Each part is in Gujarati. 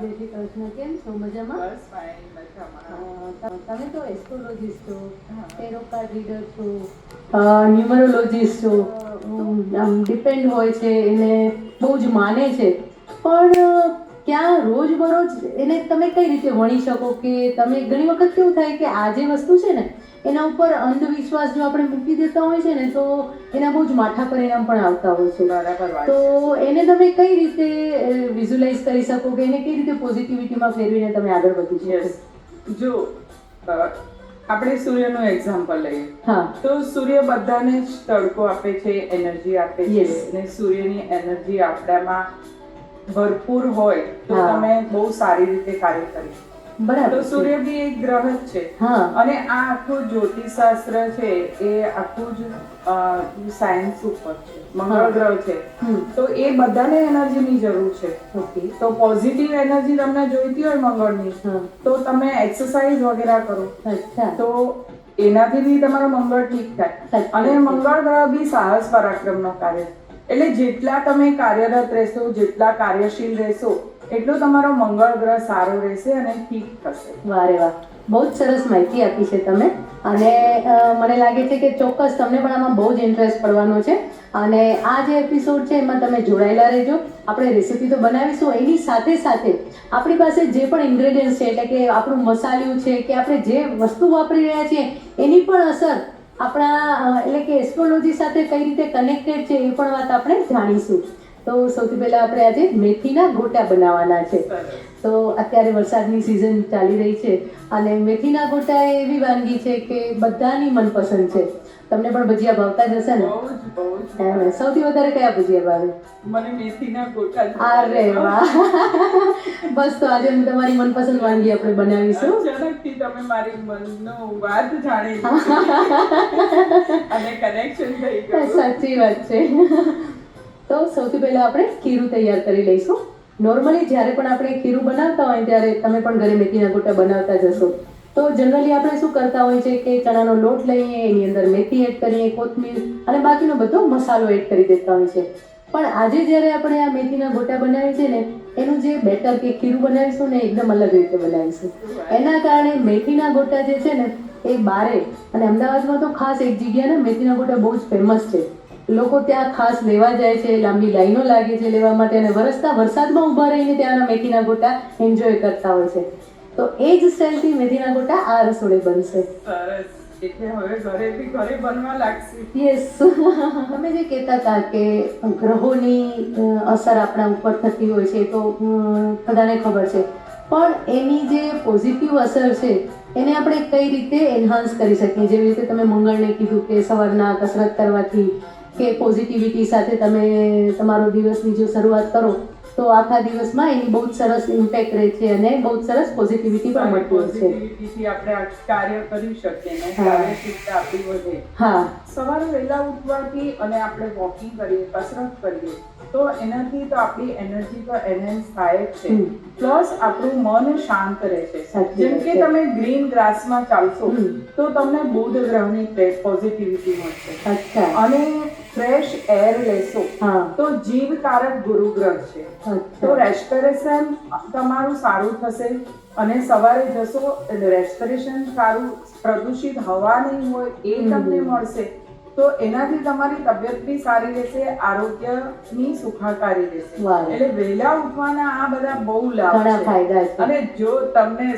જય શ્રી કૃષ્ણ. કેમ છો? મજામાં? બસ ફાઇન, મજામાં. તમે તો એસ્ટ્રોલોજીસ્ટ છો, ટેરો કાર્ડ રીડર છો, ન્યુમરોલોજીસ્ટ છો, આમ ડિપેન્ડ હોય છે એને બહુ જ માને છે, પણ ક્યાં રોજબરોજ એને તમે કઈ રીતે વણી શકો કે તમે ઘણી વખત કેવું થાય કે આ જે વસ્તુ છે ને એના ઉપર અંધવિશ્વાસ જો આપણે મૂકી દેતા હોય છે ને તો એના બહુ જ માઠા પરિણામ પણ આવતા હોય છે. બરાબર વાત તો છે. એને તમે કઈ રીતે વિઝ્યુલાઇઝ કરી શકો કે એને કઈ રીતે પોઝિટિવિટીમાં ફેરવીને તમે આગળ વધી શકો? યસ, જો આપણે સૂર્યનું એક્ઝામ્પલ લઈએ. હા. તો સૂર્ય બધાને જ તડકો આપે છે, એનર્જી આપે છે. Yes. અને સૂર્યની એનર્જી આપણામાં ભરપૂર હોય તો હા. તમે બહુ સારી રીતે કાર્ય કરી શકો. બરાબર તો છે. સૂર્ય બી એક ગ્રહ જ છે. હા. અને આ આખું જ્યોતિષશાસ્ત્ર છે એ આખું જ સાયન્સ ઉપર છે, મંગળ ગ્રહ છે. તો એ બધાને એનર્જીની જરૂર છે. ઓકે. તો પોઝિટિવ એનર્જી તમને જોઈતી હોય મંગળની, હા. તો તમે એક્સરસાઇઝ વગેરે કરો અચ્છા. તો એનાથી બી તમારો મંગળ ઠીક થાય. સાચી અને વાત છે. મંગળ ગ્રહ બી સાહસ પરાક્રમનો કાર્ય છે. એટલે જેટલા તમે કાર્યરત રહેશો, જેટલા કાર્યશીલ રહેશો, એટલો તમારો મંગળ ગ્રહ સારો રહેશે અને ઠીક થશે. વારે વાહ, બહુ જ સરસ માહિતી આપી છે તમે. અને મને લાગે છે કે ચોક્કસ તમને પણ આમાં બહુ જ ઇન્ટરેસ્ટ પડવાનો છે. અને આ જે એપિસોડ છે એમાં તમે જોડાયેલા રહેજો. આપણે રેસીપી તો બનાવીશું, એની સાથે સાથે આપણી પાસે જે પણ ઇન્ગ્રેડિયન્ટ્સ છે, એટલે કે આપણું મસાલું છે કે આપણે જે વસ્તુ વાપરી રહ્યા છીએ એની પણ અસર આપણા એટલે કે એસ્ટ્રોલોજી સાથે કઈ રીતે કનેક્ટેડ છે એ પણ વાત આપણે જાણીશું. તો સૌથી પહેલા આપણે આજે મેથીના ગોટા બનાવવાના છે. તો અત્યારે વરસાદની સિઝન ચાલી રહી છે અને મેથીના ગોટા એ એવી વાનગી છે કે બધાની મનપસંદ છે. તમને પણ ભજીયા ભાવતા જ હશે ને? બહુ જ. સૌથી વધારે કયા ભજીયા ભાવે? મને મેથીના ગોટા જ અરે વાહ, બસ તો આજે તમારી મનપસંદ વાનગી આપણે બનાવીશું. અચાનકથી તમે મારી મનનો વાત જાણી લીધી અને કનેક્શન થઈ ગયું. સાચી વાત છે. તો સૌથી પહેલા આપણે ખીરું તૈયાર કરી લઈશું. નોર્મલી જ્યારે પણ આપણે ખીરું બનાવતા હોય ત્યારે તમે પણ ઘરે મેથીના ગોટા બનાવતા જ હશો. તો જનરલી આપણે શું કરતા હોય છે કે ચણાનો લોટ લઈએ, એની અંદર મેથી એડ કરીએ, કોથમીર અને બાકીનો બધો મસાલો એડ કરી દેતા હોય છે. પણ આજે જ્યારે આપણે આ મેથીના ગોટા બનાવીએ છીએ ને એનું જે બેટર કે ખીરું બનાવીશું ને એકદમ અલગ રીતે બનાવીશું. એના કારણે મેથીના ગોટા જે છે ને એ બારે અને અમદાવાદમાં તો ખાસ એક જગ્યાના મેથીના ગોટા બહુ જ ફેમસ છે. લોકો ત્યાં ખાસ લેવા જાય છે, લાંબી લાઈનો લાગે છે લેવા માટે અને વરસતા વરસાદમાં ઊભા રહીને ત્યાંના મેથીના ગોટા એન્જોય કરતા હોય છે. તો એ જ સ્ટાઇલથી મેથીના ગોટા આ રસોડે બનશે. સરસ. એટલે હવે ઘરેથી ઘરે બનવા લાગશે. યસ. તમે જે કહેતા હતા કે ગ્રહોની અસર આપણા ઉપર થતી હોય છે તો બધાને ખબર છે, પણ એની જે પોઝિટિવ અસર છે એને આપણે કઈ રીતે એન્હાન્સ કરી શકીએ? જેવી રીતે તમે મંગળને કીધું કે સવારના કસરત કરવાથી કે પોઝિટિવિટી સાથે તમે તમારો દિવસની જો શરૂઆત કરો તો આખા દિવસમાં એની બહુ જ સરસ ઇમ્પેક્ટ રહે છે અને બહુ જ સરસ પોઝિટિવિટી પણ મળતી હોય છે. પોઝિટિવિટીથી આપણે આ કાર્ય કરી શકીએ ને કાર્યશીલતા આપણી વધે. હા. સવારે વહેલા ઉઠવાથી અને આપણે વોકિંગ કરીએ, કસરત કરીએ તો એનાથી તો આપણી એનર્જી તો એનહેન્સ થાય જ છે. પ્લસ આપણું મન શાંત રહે છે. જેમ કે તમે ગ્રીન ગ્રાસમાં ચાલશો તો તમને બુધ ગ્રહની પોઝિટિવિટી મળશે. અચ્છા. અને ફ્રેશ એર લેશો તો જીવકારક ગુરુ ગ્રહ છે. તો રેસ્પિરેશન તમારું સારું થશે અને સવારે જશો એટલે રેસ્પિરેશન સારું, પ્રદૂષિત હવા નહીં હોય એ તમને મળશે. તો એનાથી તમારી તબિયત બી સારી રહેશે, આરોગ્યની સુખાકારી રહેશે. એટલે વહેલા ઉઠવાના આ બધા બહુ લાભ છે. અને જો તમને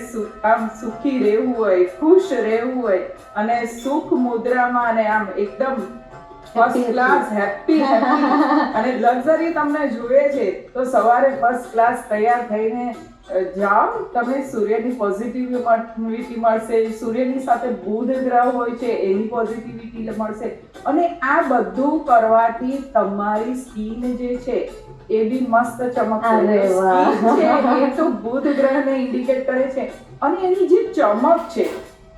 આમ સુખી રહેવું હોય, ખુશ રહેવું હોય અને સુખ મુદ્રામાં અને આમ એકદમ ફર્સ્ટ ક્લાસ હેપી અને લક્ઝરી તમને જોઈએ છે તો સવારે ફર્સ્ટ ક્લાસ તૈયાર થઈને જાઓ. તમે સૂર્યની પોઝિટિવિટી મળશે, સૂર્યની સાથે બુધ ગ્રહ હોય છે એની પોઝિટિવિટી મળશે અને આ બધું કરવાથી તમારી સ્કિન જે છે એ બી મસ્ત ચમકશે. સ્કિન છે એ તો બુધ ગ્રહને ઇન્ડિકેટ કરે છે અને એની જે ચમક છે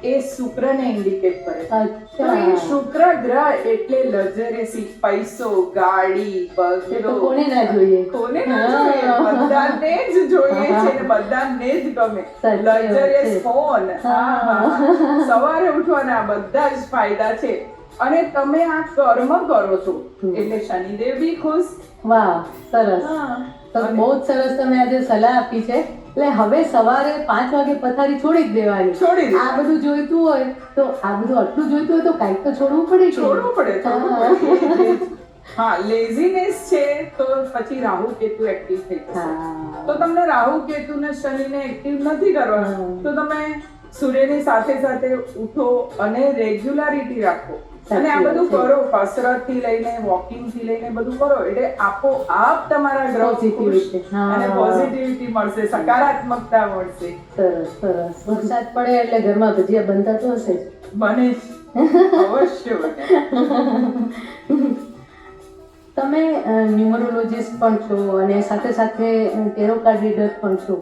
એ શુક્રને ઇન્ડિકેટ કરે છે. તો એ શુક્ર ગ્રહ એટલે લક્ઝરી, પૈસો, ગાડી, બંગલો. કોને ના જોઈએ? કોને ના જોઈએ? બધાને જ જોઈએ છે ને બધાને જ ગમે. Luxurious phone. સવારે ઉઠવાના બધા જ ફાયદા છે અને તમે આ કર્મ કરો છો એટલે શનિદેવ બી ખુશ. વાહ, સરસ. તો બહુ જ સરસ તમે આજે સલાહ આપી છે. એટલે હવે સવારે 5 વાગે પથારી છોડી જ દેવાની. છોડી દે. આ બધું જોઈતું હોય તો આ બધું આટલું જોઈતું હોય તો કાંઈક તો છોડવું પડે કે? છોડવું પડે. હા, લેઝીનેસ છે તો પછી રાહુ કેતુ એક્ટિવ થઈ જશે. હા. તો તમને રાહુ કેતુ ને શનિને એક્ટિવ નથી કરવા તો તમે સૂર્યની સાથે સાથે ઉઠો અને રેગ્યુલારિટી રાખો અને આ બધું કરો, કસરત થી લઈને વોકિંગ થી લઈને બધું કરો એટલે આપોઆપ તમારા ગ્રહ Positivity. હા. અને પોઝિટિવિટી મળશે, સકારાત્મકતા મળશે. સરસ સરસ. વરસાદ પડે એટલે ઘરમાં ભજીયા બનતા તો હશે જ. બને જ. અવશ્ય બને. તમે ન્યુમરોલોજીસ્ટ પણ છો અને સાથે સાથે ટેરો કાર્ડ રીડર પણ છો,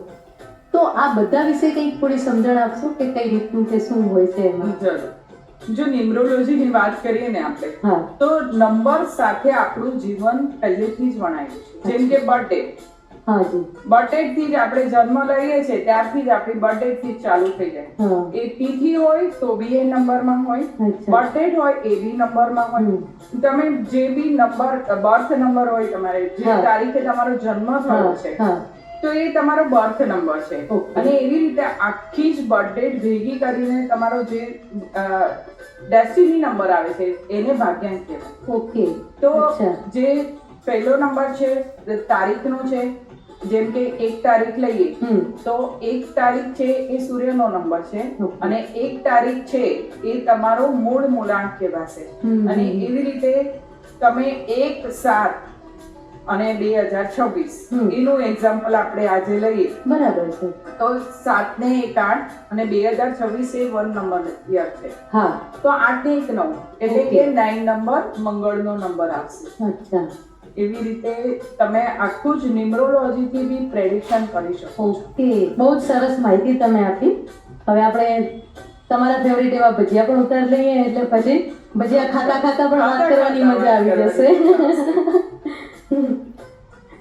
તો આ બધા વિશે કંઈક થોડી સમજણ આપશો કે કઈ રીતનું કે શું હોય છે એમાં? જરૂર. જો ન્યુમરોલોજી ની વાત કરીએ ને આપણે હા. તો નંબર સાથે આપણું જીવન પહેલેથી જ વણાયેલું છે. જેમ કે બર્થડે, હા જી. બર્થડે થી જ આપણે જન્મ લઈએ છીએ ત્યારથી જ આપણી બર્થડે થી જ ચાલુ થઈ જાય. હા. એ તિથિ હોય તો બી એ નંબરમાં હોય, અચ્છા. બર્થડે હોય એ બી નંબરમાં હોય. તમે જે બી નંબર, બર્થ નંબર હોય તમારે, જે હા. તારીખે તમારો જન્મ થયો છે હા. તો એ તમારો બર્થ નંબર છે. Okay. અને એવી રીતે આખી જ બર્થડે ભેગી કરીને તમારો જે ડેસ્ટિની નંબર આવે છે એને ભાગ્યાંક કહેવાય. ઓકે. તો અચ્છા. જે પહેલો નંબર છે તારીખનો છે, જેમ કે 1 તારીખ લઈએ તો 1 તારીખ છે એ સૂર્યનો નંબર છે અને 1 તારીખ છે એ તમારો મૂળ મૂળાંક કહેવાશે. અને એવી રીતે તમે 1/7 અને 2026 એનું એક્ઝામ્પલ આપણે આજે લઈએ. બરાબર છે. તો 7 ને 1 8 અને 2026 એ 1 નંબર યર છે. હા. તો 8 ને 1 9 એટલે કે 9 નંબર મંગળનો નંબર આવશે. અચ્છા. એવી રીતે તમે આખું જ ન્યુમરોલોજી થી બી પ્રેડિક્શન કરી શકો. ઓકે, બહુ જ સરસ માહિતી તમે આપી. હવે આપણે તમારા ફેવરિટ એવા ભજીયા પણ ઉતાર લઈએ એટલે પછી ભજીયા ખાતા ખાતા પણ વાત કરવાની મજા આવી જશે.